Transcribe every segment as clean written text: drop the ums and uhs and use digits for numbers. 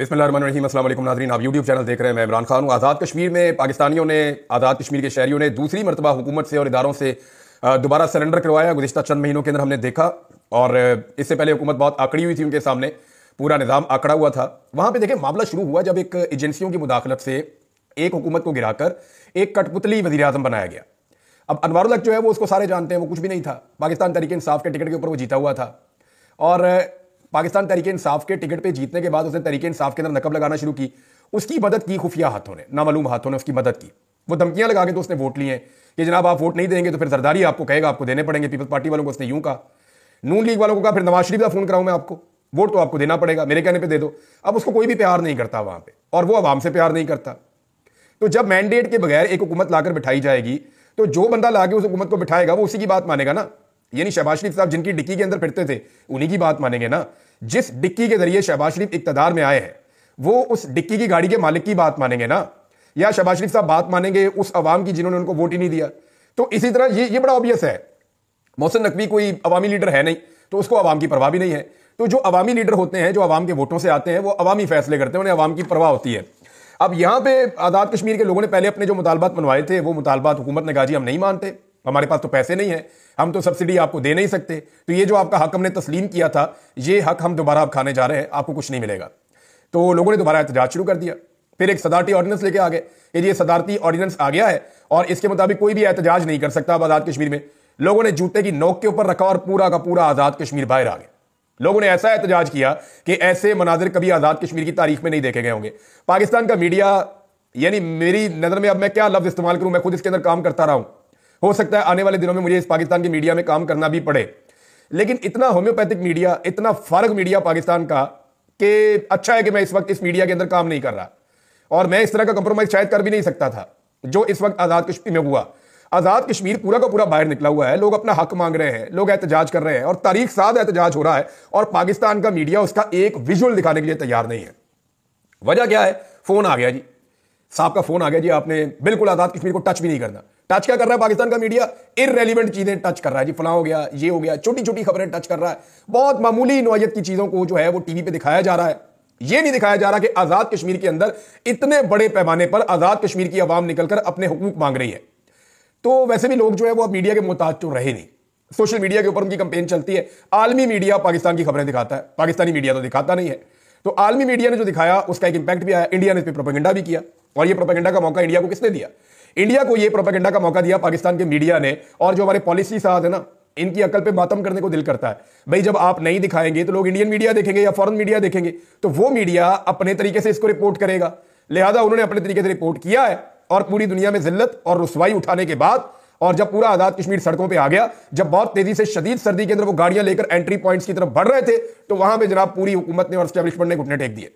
बिस्मिल्लाहिर्रहमानिर्रहीम। अस्सलाम वालेकुम नाज़रीन, आप यूट्यूब चैनल देख रहे हैं। मैं इमरान खान हूँ। आज़ाद कश्मीर में पाकिस्तानियों ने, आज़ाद कश्मीर के शहरियों ने दूसरी मरतबा हुकूमत से और इदारों से दोबारा सरेंडर करवाया। गुज़िश्ता चंद महीनों के अंदर हमने देखा, और इससे पहले हुकूमत बहुत आकड़ी हुई थी, उनके सामने पूरा निज़ाम आकड़ा हुआ था। वहाँ पर देखें, मामला शुरू हुआ जब एक एजेंसियों की मुदाखलत से एक हुकूमत को गिराकर एक कठपुतली वज़ीर आज़म बनाया गया। अब अनवारुल हक जो है वो उसको सारे जानते हैं, वो कुछ भी नहीं था। पाकिस्तान तहरीक इंसाफ के टिकट के ऊपर वो जीता हुआ था, और पाकिस्तान तहरीक इंसाफ के टिकट पे जीतने के बाद उसने तहरीक इंसाफ के अंदर नकब लगाना शुरू की। उसकी मदद की खुफिया हाथों ने, नामालूम हाथों ने उसकी मदद की। वो धमकियां लगा के तो उसने वोट लिए कि जनाब आप वोट नहीं देंगे तो फिर जरदारी आपको कहेगा, आपको देने पड़ेंगे। पीपल्स पार्टी वालों को उसने यूं कहा, नून लीग वालों को कहा फिर नवाज शरीफ का फोन कराऊं मैं आपको, वोट तो आपको देना पड़ेगा, मेरे कहने पर दे दो। अब उसको कोई भी प्यार नहीं करता वहां पर, और वो अवाम से प्यार नहीं करता। तो जब मैंडेट के बगैर एक हुकूमत लाकर बिठाई जाएगी तो जो बंदा लाके उस हुकूमत को बिठाएगा वो उसी की बात मानेगा ना। यानी शहबाज शरीफ साहब जिनकी डिक्की के अंदर फिरते थे उन्हीं की बात मानेंगे ना। जिस डिक्की के जरिए शहबाज शरीफ इक्तदार में आए हैं वो उस डिक्की की गाड़ी के मालिक की बात मानेंगे ना, या शहबाज शरीफ साहब बात मानेंगे उस अवाम की जिन्होंने उनको वोट ही नहीं दिया। तो इसी तरह ये बड़ा ऑब्वियस है, मोहसिन नकवी कोई अवामी लीडर है नहीं तो उसको अवाम की परवाह भी नहीं है। तो जो अवामी लीडर होते हैं, जो अवाम के वोटों से आते हैं, वो अवामी फैसले करते हैं, उन्हें अवाम की परवाह होती है। अब यहां पे आज़ाद कश्मीर के लोगों ने पहले अपने जो मुतालबात मनवाए थे, वो मुतालबात हुकूमत ने कहा जी हम नहीं मानते, हमारे पास तो पैसे नहीं है, हम तो सब्सिडी आपको दे नहीं सकते, तो ये जो आपका हक हमने तस्लीम किया था, ये हक हम दोबारा अब खाने जा रहे हैं, आपको कुछ नहीं मिलेगा। तो लोगों ने दोबारा एहतजाज शुरू कर दिया। फिर एक सदारती ऑर्डिनेंस लेके आ गए कि ये सदारती ऑर्डिनेंस आ गया है और इसके मुताबिक कोई भी एहतजाज नहीं कर सकता अब आज़ाद कश्मीर में। लोगों ने जूते की नोक के ऊपर रखा और पूरा का पूरा आज़ाद कश्मीर बाहर आ गया। लोगों ने ऐसा एहतजाज किया कि ऐसे मनाजिर कभी आज़ाद कश्मीर की तारीख में नहीं देखे गए होंगे। पाकिस्तान का मीडिया, यानी मेरी नज़र में, अब मैं क्या लफ्ज़ इस्तेमाल करूं, मैं खुद इसके अंदर काम करता रहा हूं, हो सकता है आने वाले दिनों में मुझे इस पाकिस्तान के मीडिया में काम करना भी पड़े, लेकिन इतना होम्योपैथिक मीडिया, इतना फारग मीडिया पाकिस्तान का कि अच्छा है कि मैं इस वक्त इस मीडिया के अंदर काम नहीं कर रहा, और मैं इस तरह का कंप्रोमाइज शायद कर भी नहीं सकता था जो इस वक्त आज़ाद कश्मीर में हुआ। आज़ाद कश्मीर पूरा का पूरा बाहर निकला हुआ है, लोग अपना हक मांग रहे हैं, लोग एहतजाज कर रहे हैं, और तारीख साथ एहतजाज हो रहा है, और पाकिस्तान का मीडिया उसका एक विजुअल दिखाने के लिए तैयार नहीं है। वजह क्या है? फोन आ गया जी, साहब का फोन आ गया जी, आपने बिल्कुल आज़ाद कश्मीर को टच भी नहीं करना। टच क्या कर रहा है पाकिस्तान का मीडिया? इररेलेवेंट चीजें टच कर रहा है जी, फलां हो गया, ये हो गया, छोटी छोटी खबरें टच कर रहा है, बहुत मामूली नौयत की चीजों को जो है वो टीवी पे दिखाया जा रहा है। ये नहीं दिखाया जा रहा कि आज़ाद कश्मीर के अंदर इतने बड़े पैमाने पर आज़ाद कश्मीर की आवाम निकलकर अपने हुकूक मांग रही है। तो वैसे भी लोग जो है वो अब मीडिया के मोहताज तो रहे नहीं, सोशल मीडिया के ऊपर उनकी कंपेन चलती है। आलमी मीडिया पाकिस्तान की खबरें दिखाता है, पाकिस्तानी मीडिया तो दिखाता नहीं है। तो आलमी मीडिया ने जो दिखाया उसका एक इंपैक्ट भी आया, इंडिया ने इस पर प्रोपेगेंडा भी किया, और ये प्रोपेगेंडा का मौका इंडिया को किसने दिया? इंडिया को ये प्रोपेगेंडा का मौका दिया पाकिस्तान के मीडिया ने। और जो हमारे पॉलिसी साथ है ना, इनकी अकल पे मातम करने को दिल करता है। भाई जब आप नहीं दिखाएंगे तो लोग इंडियन मीडिया देखेंगे या फॉरेन मीडिया देखेंगे, तो वो मीडिया अपने तरीके से इसको रिपोर्ट करेगा। लिहाजा उन्होंने अपने तरीके से रिपोर्ट किया है, और पूरी दुनिया में जिल्लत और रुसवाई उठाने के बाद, और जब पूरा आज़ाद कश्मीर सड़कों पे आ गया, जब बहुत तेजी से शदीद सर्दी के अंदर वो गाड़ियां लेकर एंट्री पॉइंट्स की तरफ बढ़ रहे थे, तो वहां पे जनाब पूरी हुकूमत ने और एस्टेब्लिशमेंट ने घुटने टेक दिए।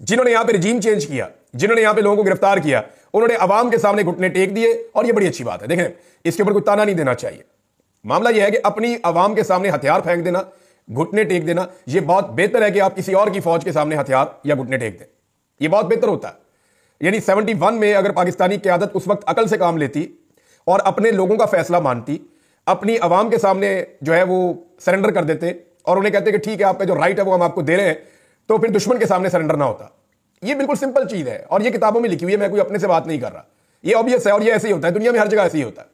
जिन्होंने यहां पे रिजीम चेंज किया, जिन्होंने यहां पे लोगों को गिरफ्तार किया, उन्होंने अवाम के सामने घुटने टेक दिए, और ये बड़ी अच्छी बात है। देखें, इसके ऊपर कोई ताना नहीं देना चाहिए। मामला यह है कि अपनी अवाम के सामने हथियार फेंक देना, घुटने टेक देना, यह बहुत बेहतर है कि आप किसी और की फौज के सामने हथियार या घुटने टेक दें। यह बहुत बेहतर होता है। यानी 71 में अगर पाकिस्तानी क़यादत उस वक्त अकल से काम लेती और अपने लोगों का फैसला मानती, अपनी अवाम के सामने जो है वो सरेंडर कर देते और उन्हें कहते कि ठीक है आपका जो राइट है वो हम आपको दे रहे हैं, तो फिर दुश्मन के सामने सरेंडर ना होता। ये बिल्कुल सिंपल चीज है, और ये किताबों में लिखी हुई है, मैं कोई अपने से बात नहीं कर रहा। ये ऑब्वियस है, और ये ऐसे ही होता है, दुनिया में हर जगह ऐसे ही होता है।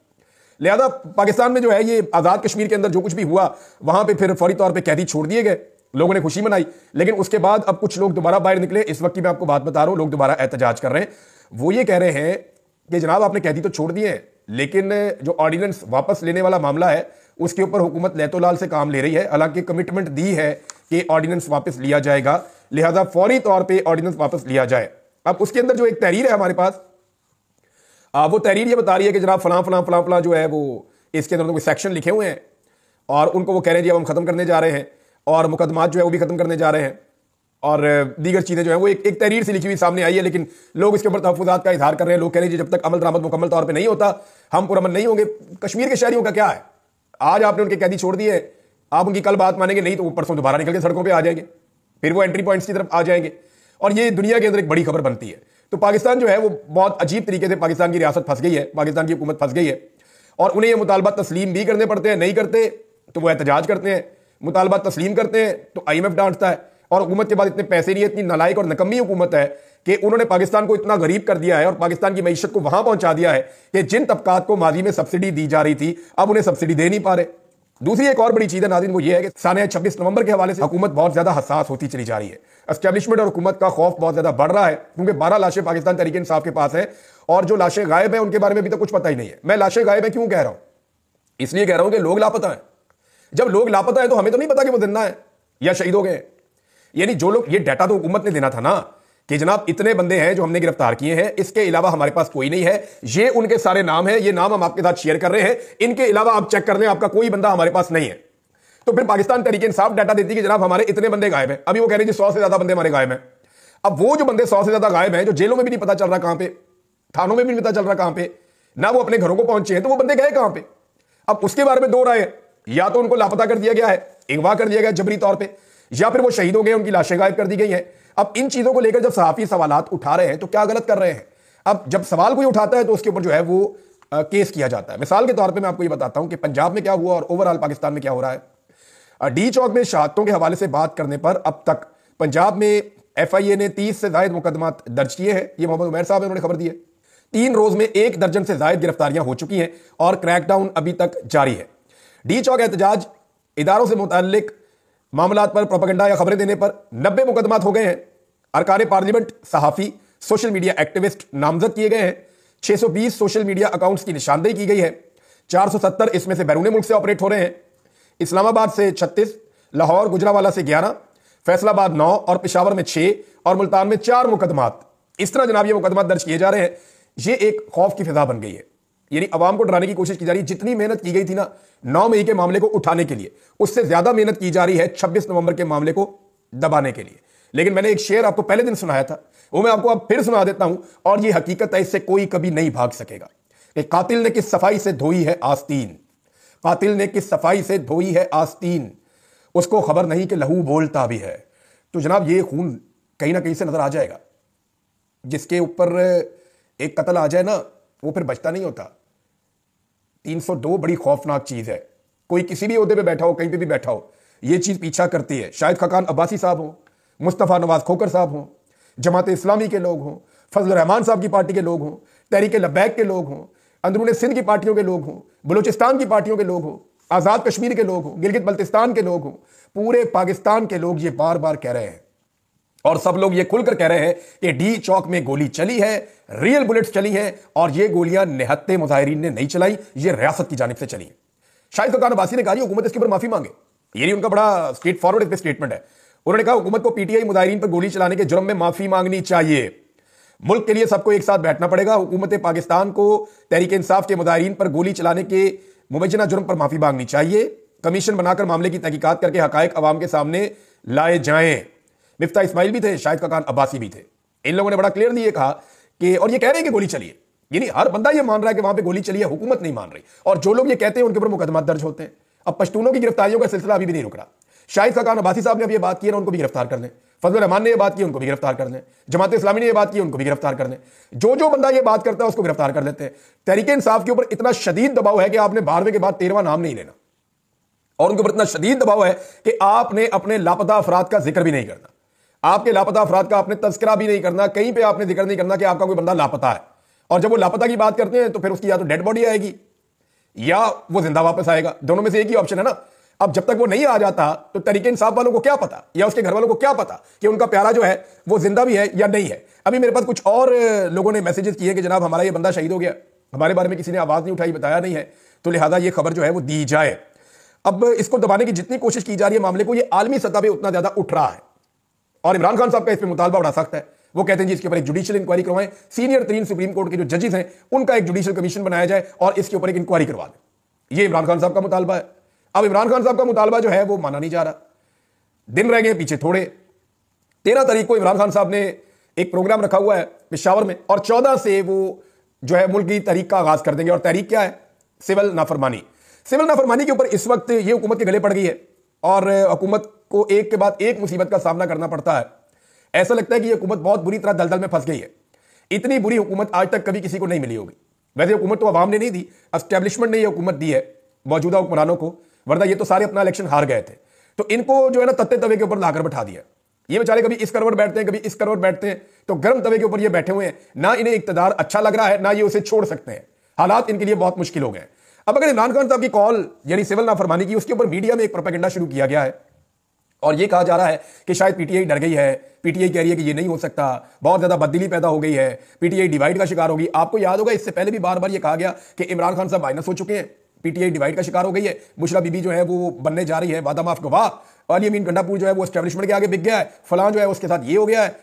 लिहाजा पाकिस्तान में जो है ये आज़ाद कश्मीर के अंदर जो कुछ भी हुआ, वहां पे फिर फौरी तौर पे कैदी छोड़ दिए गए, लोगों ने खुशी मनाई, लेकिन उसके बाद अब कुछ लोग दोबारा बाहर निकले। इस वक्त की मैं आपको बात बता रहा हूं, लोग दोबारा एहतजाज कर रहे हैं। वो ये कह रहे हैं कि जनाब आपने कैदी तो छोड़ दिए हैं, लेकिन जो ऑर्डिनेंस वापस लेने वाला मामला है उसके ऊपर हुकूमत लैतोलाल से काम ले रही है। हालांकि कमिटमेंट दी है कि ऑर्डिनेंस वापस लिया जाएगा, लिहाजा फौरी तौर पर ऑर्डिनेंस वापस लिया जाए। अब उसके अंदर जो एक तहरीर है हमारे पास, वो तहरीर ये बता रही है कि जनाब फलां फलां फलां फलां जो है वो इसके अंदर तो कोई सेक्शन लिखे हुए हैं, और उनको वो कह रहे हैं जी अब हम खत्म करने जा रहे हैं, और मुकदमात जो है वो भी खत्म करने जा रहे हैं, और दीगर चीजें जो है वो एक तहरीर से लिखी हुई सामने आई है। लेकिन लोग इसके ऊपर तहफ़्फ़ुज़ात का इजहार कर रहे हैं। लोग कह रहे हैं जब तक अमल दरामद मुकम्मल तौर पर नहीं होता हम पुरअमन नहीं होंगे। कश्मीर के शहरियों का क्या है? आज आपने उनके कैदी छोड़ दिए, आप उनकी कल बात मानेंगे नहीं तो वो परसों दोबारा निकल के सड़कों पर आ जाएंगे, फिर वो एंट्री पॉइंट्स की तरफ आ जाएंगे, और ये दुनिया के अंदर एक बड़ी खबर बनती है। तो पाकिस्तान जो है वो बहुत अजीब तरीके से, पाकिस्तान की रियासत फंस गई है, पाकिस्तान की हुकूमत फंस गई है, और उन्हें ये मुतालबा तस्लीम भी करने पड़ते हैं, नहीं करते तो वो एहतजाज करते हैं, मुतालबा तस्लीम करते हैं तो IMF डांटता है, और हुकूमत के बाद इतने पैसे नहीं है, इतनी नालायक और नकम्मी हुकूमत है कि उन्होंने पाकिस्तान को इतना गरीब कर दिया है और पाकिस्तान की मईशत को वहां पहुंचा दिया है कि जिन तबकात को माजी में सब्सिडी दी जा रही थी अब उन्हें सब्सिडी दे नहीं पा रहे। दूसरी एक और बड़ी चीज है नाज़रीन, वो ये है कि साने 26 नवंबर के हवाले से हुकूमत बहुत ज्यादा हसास होती चली जा रही है। एस्टेब्लिशमेंट और हुकूमत का खौफ बहुत ज्यादा बढ़ रहा है क्योंकि 12 लाशें पाकिस्तान तहरीक इंसाफ के पास हैं और जो लाशें गायब हैं उनके बारे में अभी तक कुछ पता ही नहीं है। मैं लाशें गायब हैं क्यों कह रहा हूं? इसलिए कह रहा हूं कि लोग लापता हैं। जब लोग लापता है तो हमें तो नहीं पता कि वो जिंदा है या शहीद हो गए। यानी जो लोग, ये डाटा तो हुकूमत ने देना था ना कि जनाब इतने बंदे हैं जो हमने गिरफ्तार किए हैं, इसके अलावा हमारे पास कोई नहीं है, ये उनके सारे नाम हैं, ये नाम हम आपके साथ शेयर कर रहे हैं, इनके अलावा आप चेक कर लें, आपका कोई बंदा हमारे पास नहीं है। तो फिर पाकिस्तान तहरीक इंसाफ डाटा देती कि जनाब हमारे इतने बंदे गायब हैं। अभी वो कह रहे हैं 100 से ज्यादा बंदे हमारे गायब हैं। अब वो जो बंदे 100 से ज्यादा गायब हैं, जो जेलों में भी नहीं पता चल रहा कहां पे, थानों में भी नहीं पता चल रहा कहां पे, ना वो अपने घरों को पहुंचे हैं, तो वो बंदे गए कहां पे? अब उसके बारे में दो राय है, या तो उनको लापता कर दिया गया है, अगवा कर दिया गया जबरी तौर पर, या फिर वो शहीद हो गए, उनकी लाशें गायब कर दी गई हैं। अब इन चीजों को लेकर जब सहाफी सवालात उठा रहे हैं तो क्या गलत कर रहे हैं? अब जब सवाल कोई उठाता है तो उसके ऊपर जो है वो केस किया जाता है। मिसाल के तौर पे मैं आपको ये बताता हूं कि पंजाब में क्या हुआ और ओवरऑल पाकिस्तान में क्या हो रहा है। डी चौक में शहादतों के हवाले से बात करने पर अब तक पंजाब में FIA ने 30 से ज्यादा मुकदमा दर्ज किए हैं। ये मोहम्मद उमैर साहब ने उन्होंने खबर दी है। 3 रोज में 1 दर्जन से ज्यादा गिरफ्तारियां हो चुकी हैं और क्रैकडाउन अभी तक जारी है। डी चौक एहतजाज इदारों से मुताल्लिक मामलात पर प्रोपेगेंडा या खबरें देने पर 90 मुकदमात हो गए हैं। अरकान पार्लियामेंट, सहाफ़ी, सोशल मीडिया एक्टिविस्ट नामजद किए गए हैं। 620 सोशल मीडिया अकाउंट्स की निशानदेही की गई है। 470 इसमें से बैरून मुल्क से ऑपरेट हो रहे हैं। इस्लामाबाद से 36, लाहौर गुजरावाला से 11, फैसलाबाद 9 और पेशावर में 6 और मुल्तान में 4 मुकदमात। इस तरह जनाब ये मुकदमात दर्ज किए जा रहे हैं। ये एक खौफ की फिजा बन गई है, यानी अवाम को डराने की कोशिश की जा रही है। जितनी मेहनत की गई थी ना 9 मई के मामले को उठाने के लिए, उससे ज्यादा मेहनत की जा रही है 26 नवंबर के मामले को दबाने के लिए। लेकिन मैंने एक शेर आपको पहले दिन सुनाया था, वो मैं आपको अब फिर सुना देता हूं और ये हकीकत है, इससे कोई कभी नहीं भाग सकेगा कि कातिल ने किस सफाई से धोई है आस्तीन, कातिल ने किस सफाई से धोई है आस्तीन, उसको खबर नहीं कि लहू बोलता भी है। तो जनाब ये खून कहीं ना कहीं से नजर आ जाएगा। जिसके ऊपर एक कत्ल आ जाए ना वो फिर बचता नहीं होता। 302 बड़ी खौफनाक चीज है। कोई किसी भी ओहदे पे बैठा हो, कहीं पे भी बैठा हो, ये चीज पीछा करती है। शाहिद खाकान अब्बासी साहब हो, मुस्तफ़ा नवाज खोकर साहब हों, जमात इस्लामी के लोग हों, फजल रहमान साहब की पार्टी के लोग हों, तहरीक लब्बैक के लोग हों, अंदरून सिंध की पार्टियों के लोग हों, बलूचिस्तान की पार्टियों के लोग हों, आज़ाद कश्मीर के लोग हों, गिलगित बल्तिस्तान के लोग हों, पूरे पाकिस्तान के लोग ये बार बार कह रहे हैं और सब लोग ये खुलकर कह रहे हैं कि डी चौक में गोली चली है, रियल बुलेट्स चली हैं और ये गोलियां निहत्ते मुजाहिरीन ने नहीं चलाई, ये रियासत की जानिब से चली। शाहिद खाकान अब्बासी ने कहा हुकूमत इसके ऊपर माफी मांगे। ये उनका बड़ा स्ट्रेट फॉरवर्ड स्टेटमेंट है। उन्होंने कहा हुकूमत को PTI मुजाहिरीन पर गोली चलाने के जुर्म में माफी मांगनी चाहिए। मुल्क के लिए सबको एक साथ बैठना पड़ेगा। हुकूमत पाकिस्तान को तहरीक इंसाफ के मुजाहिरीन पर गोली चलाने के मुबैना जुर्म पर माफी मांगनी चाहिए। कमीशन बनाकर मामले की तहकीकात करके हकायक अवाम के सामने लाए जाएं। मिफ्ता इस्माइल भी थे, शाहिद खाकान अब्बासी भी थे। इन लोगों ने बड़ा क्लियरली ये कहा कि, और ये कह रहे हैं कि गोली चली है, यानी हर बंदा ये मान रहा है कि वहां पे गोली चली है, हुकूमत नहीं मान रही। और जो लोग ये कहते हैं उनके ऊपर मुकदमा दर्ज होते हैं। अब पश्तूनों की गिरफ्तारियों का सिलसिला अभी भी नहीं रुक रहा। शाहिद खाकान अब्बासी साहब ने अब ये बात की है ना, उनको भी गिरफ्तार कर लें। फजल रहमान ने ये बात की, उनको भी गिरफ्तार कर लें। जमात इस्लामी ने ये बात की, उनको भी गिरफ्तार कर लें। जो बंदा ये बात करता है उसको गिरफ्तार कर लेते हैं। तहरीक इंसाफ के ऊपर इतना शदीद दबाव है कि आपने 12वें के बाद 13वां नाम नहीं लेना, और उनके ऊपर इतना शदीद दबाव है कि आपने अपने लापता अफराद का जिक्र भी नहीं करना। आपके लापता अफराद का आपने तस्करा भी नहीं करना, कहीं पे आपने जिक्र नहीं करना कि आपका कोई बंदा लापता है। और जब वो लापता की बात करते हैं तो फिर उसकी या तो डेड बॉडी आएगी या वो जिंदा वापस आएगा, दोनों में से एक ही ऑप्शन है ना। अब जब तक वो नहीं आ जाता तो तहरीक इंसाफ वालों को क्या पता या उसके घर वालों को क्या पता कि उनका प्यारा जो है वो जिंदा भी है या नहीं है। अभी मेरे पास कुछ और लोगों ने मैसेजेस किए कि जनाब हमारा ये बंदा शहीद हो गया, हमारे बारे में किसी ने आवाज नहीं उठाई, बताया नहीं है, तो लिहाजा ये खबर जो है वो दी जाए। अब इसको दबाने की जितनी कोशिश की जा रही है मामले को, ये आलमी सतह पर उतना ज्यादा उठ रहा है और इमरान खान साहब का इस पर मुतालबा बड़ा सख्त है। वो कहते हैं जी इसके ऊपर एक जुडिशियल इंक्वायरी करवाएं, सीनियर 3 सुप्रीम कोर्ट के जो जजेस हैं उनका एक जुडिशियल कमीशन बनाया जाए और इसके ऊपर एक इंक्वायरी करवा दें। ये इमरान खान साहब का मुतालबा है। अब इमरान खान साहब का मुतालबा जो है वो माना नहीं जा रहा। दिन रह गए पीछे थोड़े। 13 तारीख को इमरान खान साहब ने एक प्रोग्राम रखा हुआ है पेशावर में और 14 से वो जो है मुल्क की तहरीक का आगाज कर देंगे। और तहरीक क्या है? सिविल नाफरमानी। सिविल नाफरमानी के ऊपर इस वक्त ये हुकूमत के गले पड़ गई है और हुकूमत को एक के बाद एक मुसीबत का सामना करना पड़ता है। ऐसा लगता है कि यह हुकूमत बहुत बुरी तरह दलदल में फंस गई है। इतनी बुरी हुकूमत आज तक कभी किसी को नहीं मिली होगी। वैसे हुकूमत तो अवाम ने नहीं दी, एस्टेब्लिशमेंट ने यह हुकूमत दी है मौजूदा हुक्मरानों को, वरना ये तो सारे अपना इलेक्शन हार गए थे। तो इनको जो है ना तत्ते तवे के ऊपर लाकर बैठा दिया ये बेचारे कभी इस करवट बैठते हैं, कभी इस करवट बैठते हैं, तो गर्म तवे के ऊपर ये बैठे हुए हैं, ना इन्हें इक्तदार अच्छा लग रहा है, ना ये उसे छोड़ सकते हैं। हालात इनके लिए बहुत मुश्किल हो गए। अब अगर इमरान खान साहब की कॉल यानी सिविल नाफरमानी की, उसके ऊपर मीडिया में एक प्रोपेगेंडा शुरू किया गया है और ये कहा जा रहा है कि शायद पीटीआई डर गई है, पीटीआई कह रही है कि ये नहीं हो सकता, बहुत ज्यादा बददिली पैदा हो गई है, पीटीआई डिवाइड का शिकार होगी। आपको याद होगा इससे पहले भी बार बार ये कहा गया कि इमरान खान साहब माइनस हो चुके हैं, पीटीआई डिवाइड का शिकार हो गई है, बुशरा बीबी जो है वो बनने जा रही है वादा माफ गवाह, अली अमीन गंडापुर जो है वो एस्टेब्लिशमेंट के आगे बिक गया है, फलां जो है उसके साथ ये हो गया है,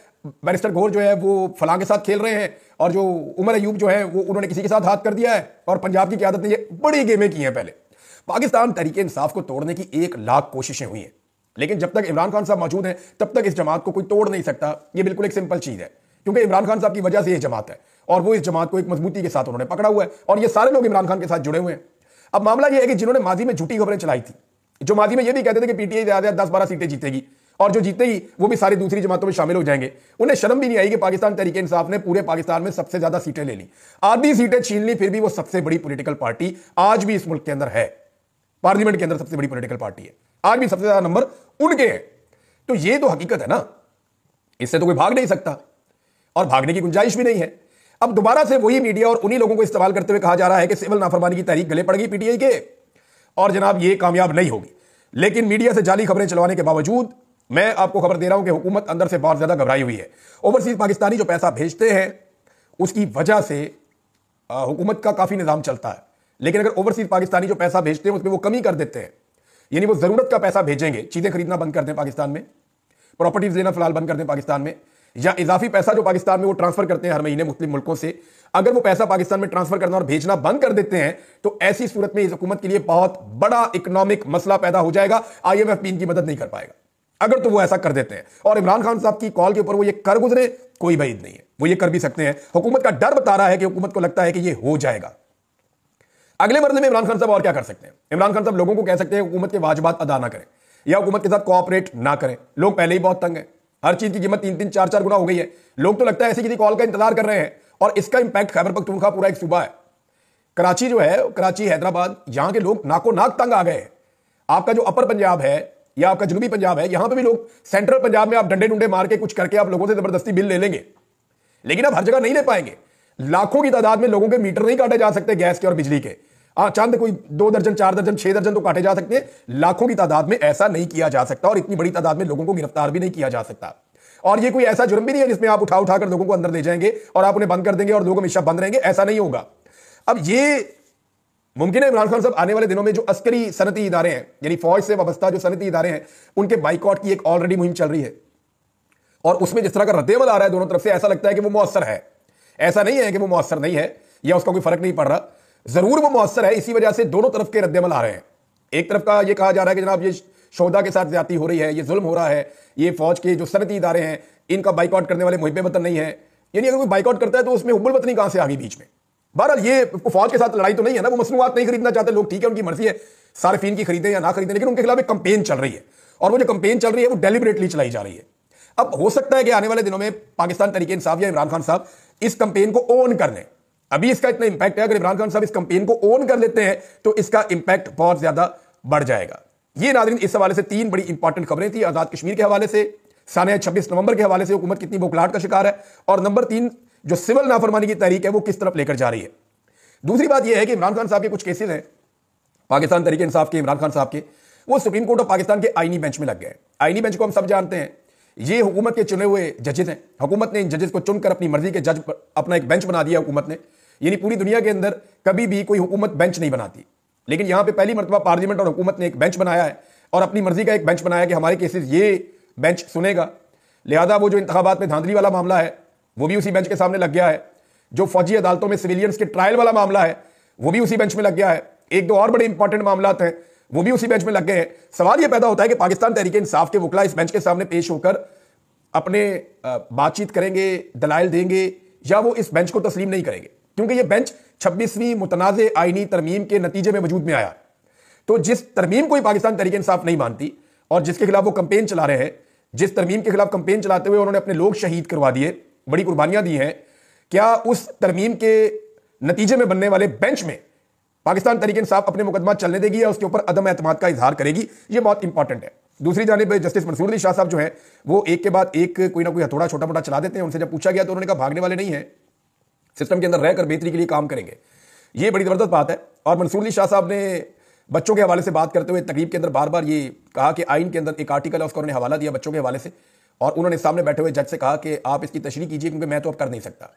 बैरिस्टर घोर जो है वो फलां के साथ खेल रहे हैं, और जो उमर अयूब जो है वो उन्होंने किसी के साथ हाथ कर दिया है, और पंजाब की क़यादत ने ये बड़ी गेमें की हैं। पहले पाकिस्तान तहरीक इंसाफ को तोड़ने की 1,00,000 कोशिशें हुई हैं, लेकिन जब तक इमरान खान साहब मौजूद हैं तब तक इस जमात को कोई तोड़ नहीं सकता। ये बिल्कुल एक सिंपल चीज है, क्योंकि इमरान खान साहब की वजह से ये जमात है और वो इस जमात को एक मजबूती के साथ उन्होंने पकड़ा हुआ है, और ये सारे लोग इमरान खान के साथ जुड़े हुए हैं। अब मामला यह है कि जिन्होंने माजी में झूठी खबरें चलाई थी, जो माजी में यह भी कहते थे कि पीटीआई ज्यादा 10-12 सीटें जीतेगी और जो जीतेगी वो भी सारी दूसरी जमातों में शामिल हो जाएंगे, उन्हें शर्म भी नहीं आई कि पाकिस्तान तहरीक इंसाफ ने पूरे पाकिस्तान में सबसे ज्यादा सीटें ले ली, आधी सीटें छीन ली, फिर भी वो सबसे बड़ी पॉलिटिकल पार्टी आज भी इस मुल्क के अंदर है, पार्लियामेंट के अंदर सबसे बड़ी पॉलिटिकल पार्टी है, आज भी सबसे ज्यादा नंबर उनके हैं। तो ये तो हकीकत है ना, इससे तो कोई भाग नहीं सकता और भागने की गुंजाइश भी नहीं है। अब दोबारा से वही मीडिया और उन्हीं लोगों को इस्तेमाल करते हुए कहा जा रहा है कि सिविल नाफरमानी की तहरीक गले पड़ गई पीटीआई के, और जनाब ये कामयाब नहीं होगी। लेकिन मीडिया से जाली खबरें चलवाने के बावजूद मैं आपको खबर दे रहा हूं कि हुकूमत अंदर से बहुत ज्यादा घबराई हुई है। ओवरसीज पाकिस्तानी जो पैसा भेजते हैं उसकी वजह से हुकूमत का काफी निजाम चलता है, लेकिन अगर ओवरसीज पाकिस्तानी जो पैसा भेजते हैं उसमें वो कमी कर देते हैं, यानी वो जरूरत का पैसा भेजेंगे, चीजें खरीदना बंद कर दें पाकिस्तान में, प्रॉपर्टीज लेना फिलहाल बंद कर दें पाकिस्तान में, या इजाफी पैसा जो पाकिस्तान में वो ट्रांसफर करते हैं हर महीने मुस्लिम मुल्कों से, अगर वो पैसा पाकिस्तान में ट्रांसफर करना और भेजना बंद कर देते हैं तो ऐसी सूरत में इस हुकूमत के लिए बहुत बड़ा इकोनॉमिक मसला पैदा हो जाएगा। IMF भी इनकी मदद नहीं कर पाएगा अगर तो वो ऐसा कर देते हैं, और इमरान खान साहब की कॉल के ऊपर वो ये कर गुजरे कोई बैद नहीं है, वो ये कर भी सकते हैं। हुकूमत का डर बता रहा है कि हुकूमत को लगता है कि ये हो जाएगा। अगले मरले में इमरान खान साहब और क्या कर सकते हैं? इमरान खान साहब लोगों को कह सकते हैं हुकूमत के वाजिबात अदा ना करें या हुकूमत के साथ कोऑपरेट ना करें। लोग पहले ही बहुत तंग हैं, हर चीज की कीमत 3-3, 4-4 गुना हो गई है। लोग तो लगता है ऐसी किसी कॉल का इंतजार कर रहे हैं, और इसका इंपैक्ट खैबर पख्तूनख्वा पूरा एक सूबा है, कराची जो है, कराची हैदराबाद, यहां के लोग नाको नाक तंग आ गए हैं। आपका जो अपर पंजाब है या आपका जनूबी पंजाब है, यहां पे भी लोग, सेंट्रल पंजाब में आप डंडे डुंडे मार के कुछ करके आप लोगों से जबरदस्ती बिल ले लेंगे, लेकिन आप हर जगह नहीं ले पाएंगे। लाखों की तादाद में लोगों के मीटर नहीं काटे जा सकते गैस के और बिजली के। चंद कोई 2 दर्जन, 4 दर्जन, 6 दर्जन तो काटे जा सकते हैं, लाखों की तादाद में ऐसा नहीं किया जा सकता, और इतनी बड़ी तादाद में लोगों को गिरफ्तार भी नहीं किया जा सकता। और ये कोई ऐसा जुर्म भी नहीं है जिसमें आप उठा उठाकर लोगों को अंदर ले जाएंगे और आप उन्हें बंद कर देंगे और लोग हमेशा बंद रहेंगे, ऐसा नहीं होगा। अब ये मुमकिन है इमरान खान साहब आने वाले दिनों में जो अस्करी सनती इदारे हैं, यानी फौज से वाबस्ता जो सनती इदारे हैं, उनके बाइकआउट की एक ऑलरेडी मुहिम चल रही है, और उसमें जिस तरह का रद्देअमल आ रहा है दोनों तरफ से, ऐसा लगता है कि वो मुअस्सर है। ऐसा नहीं है कि वो मुअस्सर नहीं है या उसका कोई फर्क नहीं पड़ रहा, जरूर वो मुअस्सर है। इसी वजह से दोनों तरफ के रद्देअमल आ रहे हैं। एक तरफ का ये कहा जा रहा है कि जनाब ये शोहदा के साथ ज्यादती हो रही है, ये जुल्म हो रहा है, ये फौज के जो सनती इदारे हैं इनका बाइकआउट करने वाले मुहिब वतन नहीं है, यानी अगर कोई बाइकआउट करता है तो उसमें हुब्बुल वतनी कहां से आ गई बीच में। बहरहाल ये फौज के साथ लड़ाई तो नहीं है ना, वो मसनूआत नहीं खरीदना चाहते लोग, ठीक है, उनकी मर्जी है, सार्फिन की खरीदें या ना खरीदें, लेकिन उनके खिलाफ एक कंपेन चल रही है, और वो जो कंपेन चल रही है वो डेलिबरेटली चलाई जा रही है। अब हो सकता है कि आने वाले दिनों में पाकिस्तान तहरीक इंसाफ या इमरान खान साहब इस कंपेन को ओन कर लें। अभी इसका इतना इंपैक्ट है, अगर इमरान खान साहब इस कंपेन को ओन कर लेते हैं तो इसका इंपैक्ट बहुत ज्यादा बढ़ जाएगा। ये नाज़रीन इस हवाले से 3 बड़ी इंपॉर्टेंट खबरें थी। आजाद कश्मीर के हवाले से, सानिया 26 नवंबर के हवाले से हुकूमत कितनी बौखलाहट का शिकार है, और नंबर 3 जो सिविल नाफरमानी की तहरीक है वो किस तरफ लेकर जा रही है। दूसरी बात यह है कि इमरान खान साहब के कुछ केसेस हैं, पाकिस्तान तहरीक इंसाफ के, इमरान खान साहब के, वो सुप्रीम कोर्ट ऑफ पाकिस्तान के आईनी बेंच में लग गए। आईनी बेंच को हम सब जानते हैं, ये हुकूमत के चुने हुए जजेस हैं। हुकूमत ने इन जजेस को चुनकर अपनी मर्जी के जज अपना एक बेंच बना दिया हुकूमत ने, यानी पूरी दुनिया के अंदर कभी भी कोई हुकूमत बेंच नहीं बनाती, लेकिन यहां पे पहली मरतबा पार्लियामेंट और हुकूमत ने एक बेंच बनाया है, और अपनी मर्जी का एक बेंच बनाया कि हमारे केसेस ये बेंच सुनेगा। लिहाजा वो जो इंतखाबात में धांधली वाला मामला है वो भी उसी बेंच के सामने लग गया है, जो फौजी अदालतों में सिविलियंस के ट्रायल वाला मामला है वो भी उसी बेंच में लग गया है, 1-2 और बड़े इंपॉर्टेंट मामला हैं वो भी उसी बेंच में लग गए हैं। सवाल यह पैदा होता है कि पाकिस्तान तहरीक इंसाफ के वकला इस बेंच के सामने पेश होकर अपने बातचीत करेंगे, दलाइल देंगे, या वो इस बेंच को तस्लीम नहीं करेंगे, क्योंकि ये बेंच 26वीं मुतनाज़ आईनी तरमीम के नतीजे में वजूद में आया। तो जिस तरमीम को ही पाकिस्तान तहरीक इंसाफ नहीं मानती और जिसके खिलाफ वो कंपेन चला रहे हैं, जिस तरमीम के खिलाफ कंपेन चलाते हुए उन्होंने अपने लोग शहीद करवा दिए, बड़ी कुर्बानियां दी हैं, क्या उस तरमीम के नतीजे में बनने वाले बेंच में पाकिस्तान तहरीक इंसाफ अपने मुकदमा चलने देगी या उसके ऊपर अदम एतमाद का इजहार करेगी? ये बहुत इंपॉर्टेंट है। दूसरी जानिब जस्टिस मंसूर अली शाह साहब जो हैं वो एक के बाद एक कोई ना कोई हथौड़ा छोटा मोटा चला देते हैं। उनसे जब पूछा गया तो उन्होंने कहा भागने वाले नहीं हैं, सिस्टम के अंदर रहकर बेहतरी के लिए काम करेंगे। ये बड़ी जबरदस्त बात है। और मंसूर अली शाह साहब ने बच्चों के हवाले से बात करते हुए तकरीब के अंदर बार बार ये कहा कि आइन के अंदर एक आर्टिकल है, उसका उन्होंने हवाला दिया बच्चों के हवाले से, और उन्होंने सामने बैठे हुए जज से कहा कि आप इसकी तशरीह कीजिए क्योंकि मैं तो अब कर नहीं सकता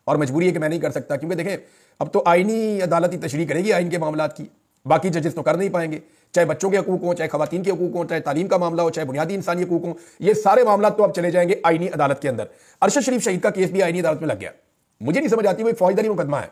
और मजबूरी है कि मैं नहीं कर सकता, क्योंकि देखें अब तो आइनी अदालत ही तशरीह करेगी आइन के मामलात की, बाकी जजेस तो कर नहीं पाएंगे। चाहे बच्चों के हकूक हों, चाहे खवातीन के हकूक हों, चाहे तालीम का मामला हो, चाहे बुनियादी इंसानी हकूक हों, ये सारे मामला तो अब चले जाएंगे आइनी अदालत के अंदर। अरशद शरीफ शहीद का केस भी आइनी अदालत में लग गया। मुझे नहीं समझ आती, वो एक फौजदारी मुकदमा है।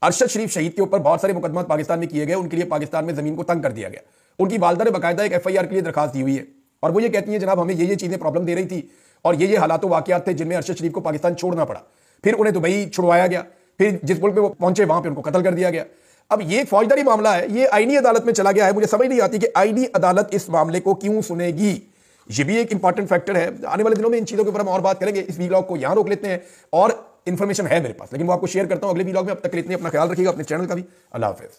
अरशद शरीफ शहीद के ऊपर बहुत सारे मुकदमा पाकिस्तान में किए गए, उनके लिए पाकिस्तान में जमीन को तंग कर दिया गया। उनकी वालदा ने बाकायदा एक FIR के लिए दरखास्त दी हुई है और वो ये कहती है जनाब हमें ये चीजें प्रॉब्लम दे रही थी और ये हालात वाकयात थे जिनमें अरशद शरीफ को पाकिस्तान छोड़ना पड़ा, फिर उन्हें दुबई छुड़वाया गया, फिर जिस मुल्क पे वो पहुंचे वहां पे उनको कत्ल कर दिया गया। अब ये फौजदारी मामला है, ये आईनी अदालत में चला गया है। मुझे समझ नहीं आती कि आईनी अदालत इस मामले को क्यों सुनेगी। ये भी एक इंपॉर्टेंट फैक्टर है। आने वाले दिनों में इन चीजों के ऊपर हम और बात करेंगे। इस वीलॉग को यहां रोक लेते हैं और इंफॉर्मेशन है मेरे पास, लेकिन वो आपको शेयर करता हूं अगले वीलॉग में। अब तक के लिए इतने, अपना ख्याल रखिएगा, अपने चैनल का भी। अल्लाह हाफिज।